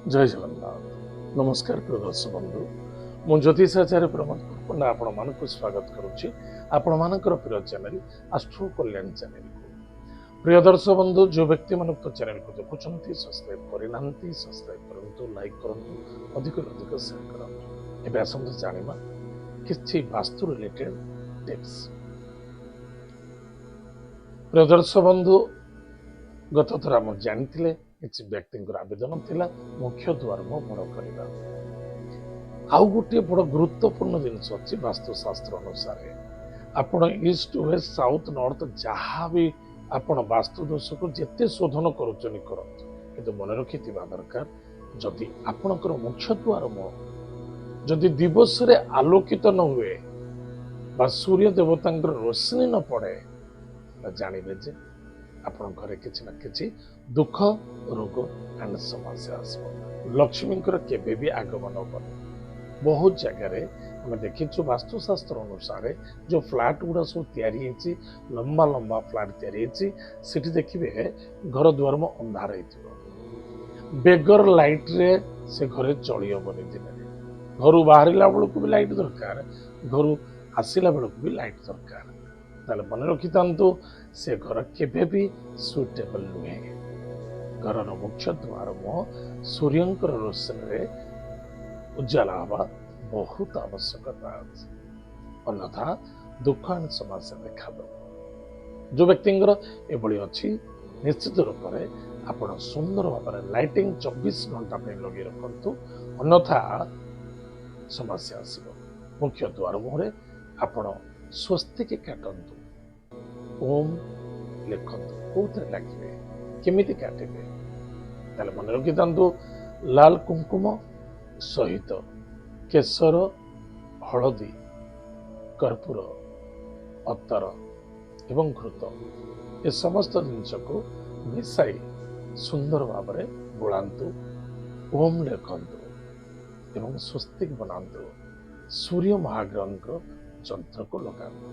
जय जगन्नाथ नमस्कार प्रिय दर्शक बंधु मु ज्योतिषाचार्य प्रमोद पण्डा आपण मानक स्वागत करुच्ची आपण मानकर प्रिय चैनल आस्ट्रो कल्याण चैनल को प्रिय दर्शक बंधु जो व्यक्ति मान चैनल को देखुं सब्सक्राइब करना सब्सक्राइब करूँ लाइक करूँ अधिक अधिक शेयर करूँ एवं आसत जाना कि वास्तु रिलेटेड टिप्स। प्रिय दर्शक बंधु गत थर आम जानी किसी व्यक्ति आवेदन थिला मुख्य द्वार मो बड़ करने आउ गोटे बड़ गुरुत्वपूर्ण जिनस अच्छी वास्तुशास्त्र अनुसार आपण ईस्ट वेस्ट साउथ नॉर्थ जहाँ भी आपण वास्तु दोष को जिते शोधन करुचनी करत कि मन रखि दरकार जदि आपणकर मुख्य द्वार मुह जदि दिवस रे आलोकित न हुए बा सूर्य देवता रोशनी न पड़े जानवे जे आपण घरे किसी ना किसी दुख रोग एंड समस्या आसब लक्ष्मी केबे भी आगमन बने बहुत जगह आम देखीचु वास्तुशास्त्र अनुसार जो फ्लैट गुड़ा सब या लंबा लंबा फ्लैट या देखिए घर द्वार में अंधार बेगर लाइट रे से घरे चली हेनी दिन घर बाहर बेलू भी लाइट दरकार घर आसला बेलू भी लाइट दरकार ताले मन रखी था से घर केबे भी सुटेबल नुहे घर मुख्य द्वार मुह सूर्य रोशनी रे उज्जला हवा बहुत आवश्यकता अच्छे अन्यथा दुख एंड समस्या देखा दो जो व्यक्ति एभली अच्छी निश्चित रूप से आप सुंदर भाव में लाइटिंग 24 घंटा लगे रखु अन्यथा समस्या आसब मुख्य द्वार मुहरे आपण स्वस्तिक काटतु ओम लिखतु कौन लगे केमी काटे मन रखी था लाल कुंकुम सहित केसर हलदी कर्पूर अतर एवं घृत ए समस्त जिनस को मिसाई सुंदर भाव में बुलांतु ओम लिखतु एवं स्वस्तिक बनातु सूर्य महाग्रह यंत्र को लगातु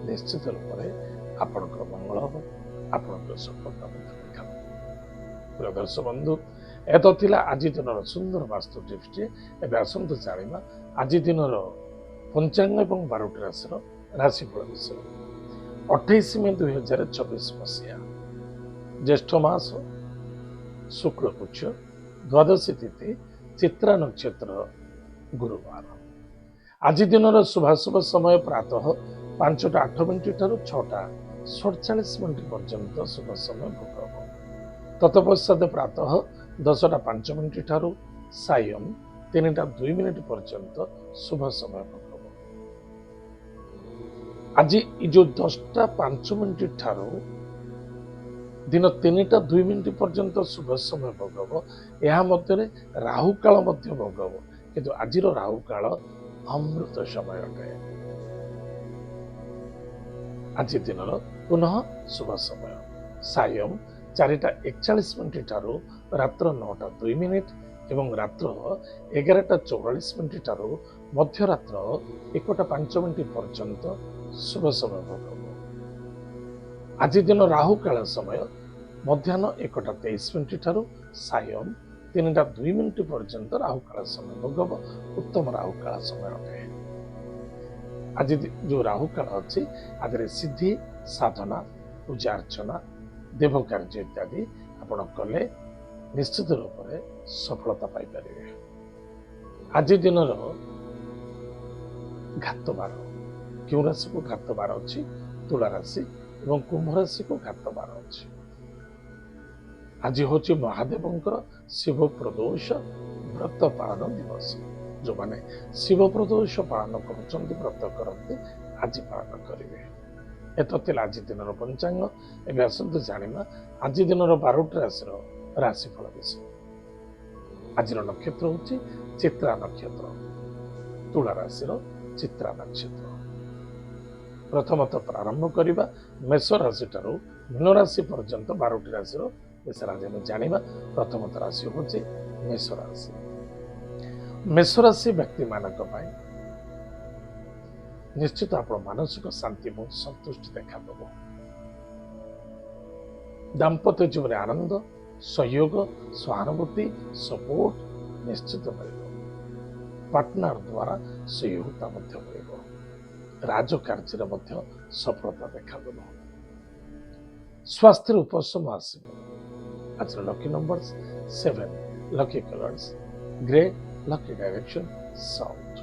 निश्चित रूप से आपणकर मंगल हम आपणकर सफलता देखा। प्रिय दर्शक बंधु ए तो थिला आज दिन सुंदर वास्तु टिप्स एवं आसतु जाना आज दिन पंचांग एवं 12टी राशि राशिफल विषय 28 मे 2024 मसीहा ज्येष्ठ मास शुक्ल पक्ष द्वादशी तिथि चित्रा नक्षत्र गुरुवार आज दिन शुभाशुभ समय प्रातः 5:08 ठारू 6:47 पर्यंत शुभ समय भोग हम तत्पश्चात प्रातः 10:05 ठारू सायं 3:02 पर्यंत शुभ समय भोग हम आज जो 10:05 ठारू दिन 3:02 पर्यंत शुभ समय भोग हम यह मध्य राहु काल भोग हम किंतु आज राहु काल अमृत समय अटे आज दिन पुनः शुभ समय सायं 4:41 ठारू रात्र 9:02 एवं रात्र 11:44 ठारू मध्यरात्र 1:05 पर्यंत शुभ समय भोग हम आज दिन राहु काल समय मध्याह्न 1:23 ठारू सायं 3:02 पर्यंत राहु काल समय भोग हम उत्तम राहु काल समय अटे आज जो राहु काल अच्छी आज सिद्धि साधना पूजा अर्चना देव कार्य इत्यादि आपण कले निश्चित रूप से सफलता पाइपर आज दिन घात बार क्यों राशि को घात बार अच्छी तुला राशि और कुंभ राशि को घात बार अच्छी आज हूँ महादेवंकर शिव प्रदोष व्रत पालन दिवस जो माने शिव प्रदोष पालन व्रत करते आज पालन करेंगे एत आज दिन पंचांग एवं आसतु जाना आज दिन 12टी राशि राशिफल विषय आज नक्षत्र हूँ चित्रा नक्षत्र तुला राशि चित्रा नक्षत्र प्रथमतः प्रारंभ करवा मेष राशि ठारू मीन राशि पर्यंत 12टी राशि विषय आज आम जाना प्रथमतः राशि हूँ मेष राशि मेष राशि व्यक्ति मानक निश्चित आप मानसिक शांति बहुत संतुष्टि देखा दाम्पत्य जीवन आनंद सहयोग सहानुभूति सपोर्ट निश्चित मिल पार्टनर द्वारा सहयोगिता मिल राजकार्य सफलता देखा स्वास्थ्य उपशम आसब आज lucky numbers 7 lucky colours grey lucky direction south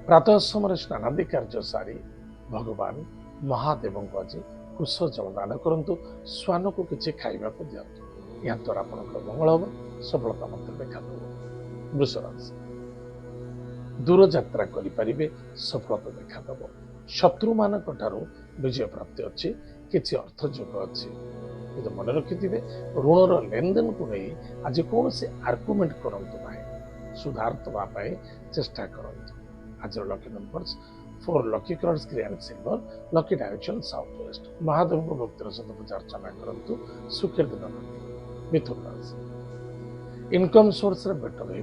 प्रातः समय स्नानादि कार्य सारी भगवान महादेव को आज कुश जलदान करूँ श्वान को किसी खाइबा दिंतु या द्वारा आप मंगल हम सफलता देखा वृष राशि दूर यात्रा करें सफलता देखा शत्रु मान विजय प्राप्ति अच्छी किसी अर्थ जोग अच्छी कि मन रखिथे ऋणर लेनदेन को नहीं आज कौन से आर्गुमेंट करूँ ना सुधार दवाई चेष्टा करूँ आज lucky numbers 4 lucky colours grey and silver lucky direction south west Mahadev को भक्तिर सहित पूजा अर्चना करूँ सुखी दिन मिथुन राशि इनकम सोर्स बेटर रही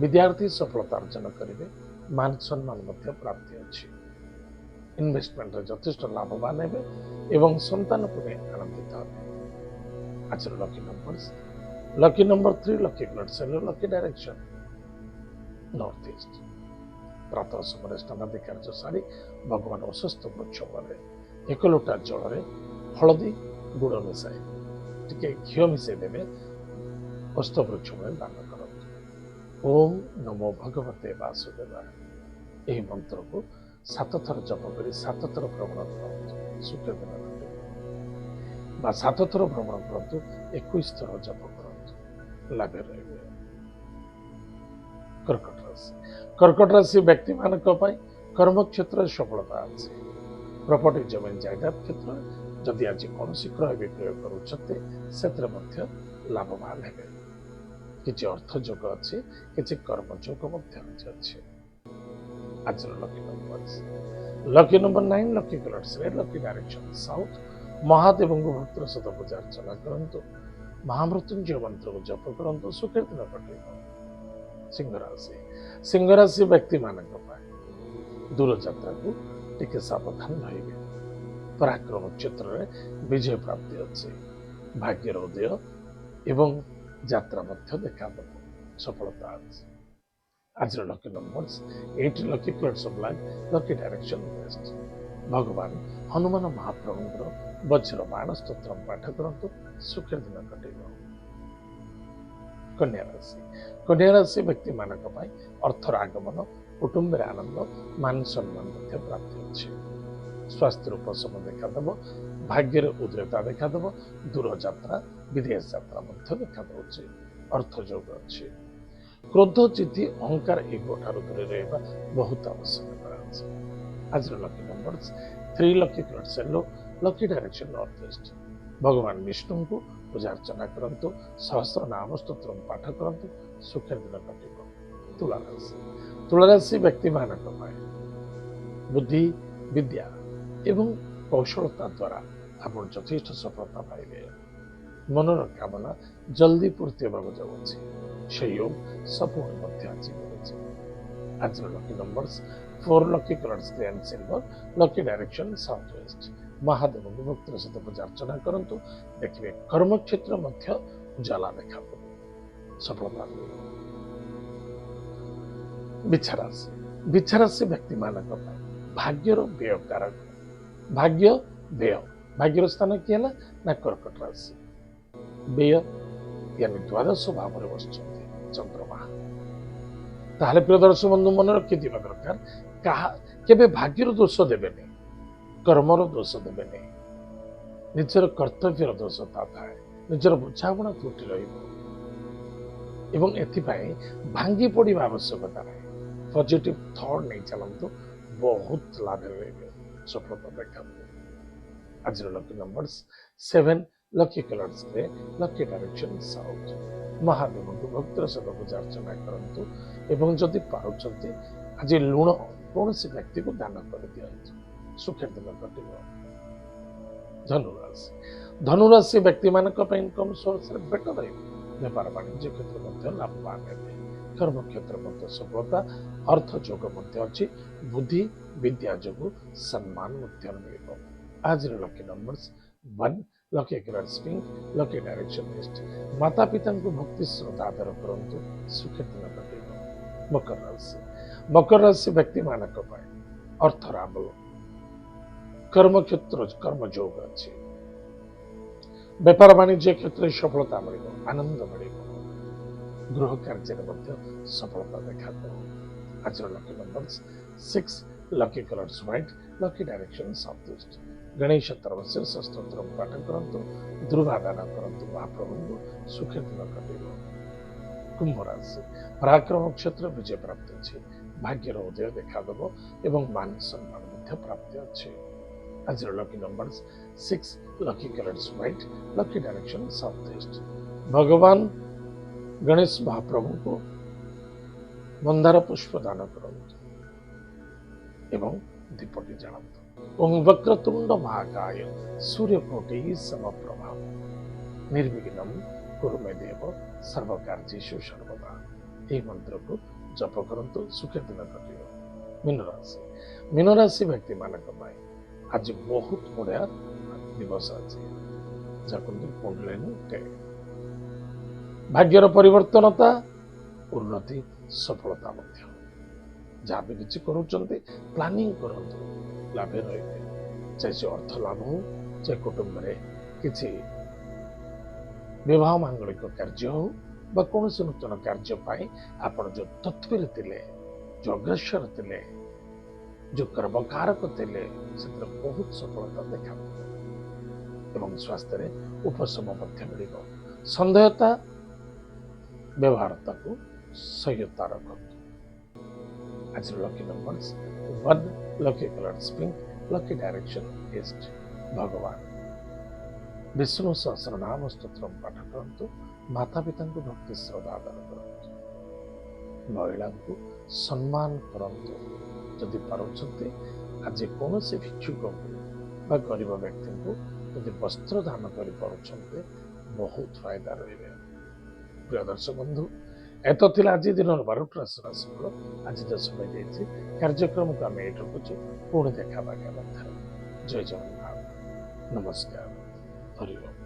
विद्यार्थी सफलता अर्जन करेंगे मान सम्मान प्राप्ति अच्छी इन्वेस्टमेंट यथेष्ट लाभवान एवं संतान को आनंदित हे आज lucky number 3 lucky colour lucky direction north east प्रातः समय स्नानादि कार्य सारी भगवान अशस्त वृक्ष मूल एक लोटा जल हलदी गुड़ मिसाई टे घी मिसाई देवे अस्त वृक्ष मूल दान करूँ ओम नमो भगवते वासुदेवाय यह मंत्र को 7 थर जप कर 7 थर भ्रमण करूँ सुखी दिन 7 थर भ्रमण करूँ 21 थर जप करूँ लाभ रहे कर्कट राशि व्यक्ति मान कर्म क्षेत्र सफलता अच्छी प्रॉपर्टी जमीन जायदाद क्षेत्र जदि आज कौन क्रय विक्रय करुँच लाभवान हे किसी अर्थ जोग अच्छी किसी कर्म जोग अच्छे आज lucky number 9 lucky colours lucky direction south Mahadev को भक्तर सहित पूजा अर्चना करूँ महामृत्युंजय मंत्र को जप करूँ सुखी दिन कटे सिंह राशि व्यक्ति मान दूर यात्रा को टिके सावधान रहिबे पराक्रम क्षेत्र में विजय प्राप्ति अच्छे भाग्यर उदय एवं यात्रा देखा सफलता अच्छी आज lucky numbers 8 lucky colours of black lucky direction waste भगवान हनुमान महाप्रभु वज्र बाण स्तोत्र पाठ करूँ सुखी दिन कटे कन्या राशि व्यक्ति मान अर्थर आगमन कुटुंब आनंद मान सम्मान प्राप्ति अच्छे स्वास्थ्य उपशम देखा भाग्यर उदयता देखा दूर यात्रा विदेश यात्रा देखा अर्थ जोग अच्छे क्रोध जिद्दी अहंकार एगो ठारू दूर रहा बहुत आवश्यकता अच्छे आज lucky numbers 3 lucky colours yellow lucky direction north east भगवान विष्णु को पूजा अर्चना करूँ सहस्र नाम स्तोत्र पाठ करूँ सुखी दिन कटे तुलाराशि व्यक्ति मान बुद्धि विद्या एवं कौशलता द्वारा आप यथेष्ट सफलता पाइबे मनर कामना जल्दी पूर्ति होगा जाऊँगी सहयोग सपोर्ट आज lucky numbers 4 lucky colours grey and silver lucky direction south west Mahadev को भक्तिर सहित पूजा अर्चना करूँ देखिए कर्म क्षेत्र उजाला देखा सफलता बिछाराशि व्यक्ति मान भाग्यर व्यय कारक भाग्य व्यय भाग्यर स्थान किए ना कर्कट राशि व्यय यानी द्वादश भाव में बस चंद्रमा ताहले प्रिय दर्शक बंधु मन रखि दरकार केबे भाग्यर दोष देवे कर्मर दोष देवे निजर कर्तव्यर दोष थाए निजर बुझाणा त्रुटि भांगी पड़ा आवश्यकता ना पॉजिटिव थॉट नहीं चलतु बहुत लाभ सफलता देखा आज lucky numbers 7 lucky colours grey lucky direction south Mahadev को भक्तर सहित पूजा अर्चना करूँ एवं जदि पार्टी आज लुण कौन व्यक्ति को दान कर दिखाई सुखी दिन कटे धनुराशि व्यक्ति मान इनकम सोर्स बेटर रही व्यापार वाणिज्य क्षेत्र लाभवान कर्म क्षेत्र सफलता अर्थ जोग अच्छी बुद्धि विद्या जो सम्मान मिल आज lucky numbers 1 lucky colours pink, lucky direction east. ମାତା ପିତାଙ୍କୁ ଭକ୍ତି ଶ୍ରଦ୍ଧା ଆଦର କରନ୍ତୁ, ସୁଖୀ ଦିନ କଟିବ। ମକର ରାଶି, ମକର ରାଶି ବ୍ୟକ୍ତିମାନଙ୍କ ପାଇଁ ଅର୍ଥର ଆବଲ, କର୍ମକ୍ଷେତ୍ର କର୍ମଯୋଗ ଅଛି। ବେପାର ବାଣିଜ୍ୟ କ୍ଷେତ୍ରରେ ସଫଳତା ମିଳିବ, ଆନନ୍ଦ ମିଳିବ। ଗୃହ କାର୍ଯ୍ୟରେ ମଧ୍ୟ ସଫଳତା ଦେଖାଦେବ। ଆଜିର lucky number 6, lucky colours white, lucky direction south east. Ganesh ଶୀର୍ଷ ସ୍ତୋତ୍ର ପାଠ କରନ୍ତୁ, ଦୁର୍ବାଦାନ କରନ୍ତୁ ମହାପ୍ରଭୁଙ୍କୁ, ସୁଖୀ ଦିନ କଟିବ। କୁମ୍ଭ ରାଶି, ପରାକ୍ରମ କ୍ଷେତ୍ର ବିଜୟ ପ୍ରାପ୍ତି ଅଛି, ଭାଗ୍ୟର ଉଦୟ ଦେଖାଦେବ ଏବଂ ମାନ ସମ୍ମାନ ମଧ୍ୟ ପ୍ରାପ୍ତି ଅଛି। ଆଜିର lucky number 6, lucky colours white, lucky direction south east. ଭଗବାନ ଗଣେଶ ମହାପ୍ରଭୁଙ୍କୁ ମନ୍ଦାର ପୁଷ୍ପ ଦାନ କରନ୍ତୁ ଏବଂ ଦୀପଟି ଜାଳନ୍ତୁ। ଓಂ ବକ୍ରତୁଣ୍ଡ ମହାକାୟ ସୂର୍ଯ୍ୟକୋଟି ସମପ୍ରଭା ନିର୍ବିଘ୍ନମ୍ କୁରୁ ମେ ଦେବ ସର୍ବକାର୍ଯ୍ୟେଷୁ ସର୍ବଦା। ଏହି ମନ୍ତ୍ରକୁ ଜପ କରନ୍ତୁ, ସୁଖୀ ଦିନ କଟିବ। ମୀନରାଶି, ମୀନରାଶି ବ୍ୟକ୍ତିମାନଙ୍କ ପାଇଁ ଆଜି ବହୁତ ବଢିଆ ଦିବସ ଅଛି, ଯାହାକୁ କୁଣ୍ଡଳିନୀ ଟେ। ଭାଗ୍ୟର ପରିବର୍ତ୍ତନତା, ଉନ୍ନତି, ସଫଳତା ମଧ୍ୟ। ଯାହା ବି କିଛି କରୁଛନ୍ତି ପ୍ଲାନିଂ କରନ୍ତୁ, ଲାଭେ ରହିବେ। ଚାहे ଅର୍ଥ ଲାଭ ହଉ, ଚାहे କୁଟୁମ୍ବରେ କିଛି ବିବାହ ମାଙ୍ଗଳିକ କାର୍ଯ୍ୟ ହଉ ବା କୌଣସି ନୂତନ କାର୍ଯ୍ୟ ପାଇଁ ଆପଣ ଯୋଉ ତତ୍ପର ଥିଲେ, ଯୋଉ ଅଗ୍ରସର ଥିଲେ, ଯୋଉ କର୍ମକାରକ ଥିଲେ, ସେଥିରେ ବହୁତ ସଫଳତା ଦେଖାଦେବ ଏବଂ ସ୍ୱାସ୍ଥ୍ୟରେ ଉପଶମ ମଧ୍ୟ ମିଳିବ। ସନ୍ଦେହତା ବ୍ୟବହାରତାକୁ ସହ୍ୟତା ରଖନ୍ତୁ। ଆଜିର lucky number 1, lucky colours pink, lucky direction east. ଭଗବାନ ବିଷ୍ଣୁ ସହସ୍ରନାମ ସ୍ତୋତ୍ର ପାଠ କରନ୍ତୁ, ମାତା ପିତାଙ୍କୁ ଭକ୍ତି ଶ୍ରଦ୍ଧା ଆଦର କରନ୍ତୁ, ମହିଳାଙ୍କୁ ସମ୍ମାନ କରନ୍ତୁ। ଯଦି ପାରୁଛନ୍ତି ଆଜି କୌଣସି ଭିକ୍ଷୁକଙ୍କୁ ବା ଗରିବ ବ୍ୟକ୍ତିଙ୍କୁ ଯଦି ବସ୍ତ୍ର ଦାନ କରିପାରୁଛନ୍ତି, ବହୁତ ଫାଇଦା ରହିବେ। ପ୍ରିୟ ଦର୍ଶକ ବନ୍ଧୁ, ଏତ ଥିଲା ଆଜି ଦିନର 12ଟି ରାଶିଫଳ। ଆଜି ତ ସମୟ ଦେଇଛି, କାର୍ଯ୍ୟକ୍ରମକୁ ଆମେ ଏଇଠି ରଖୁଛୁ। ପୁଣି ଦେଖା ବାଗା ମଧ୍ୟରେ। ଜୟ ଜଗନ୍ନାଥ, ନମସ୍କାର, ହରି ଓମ୍।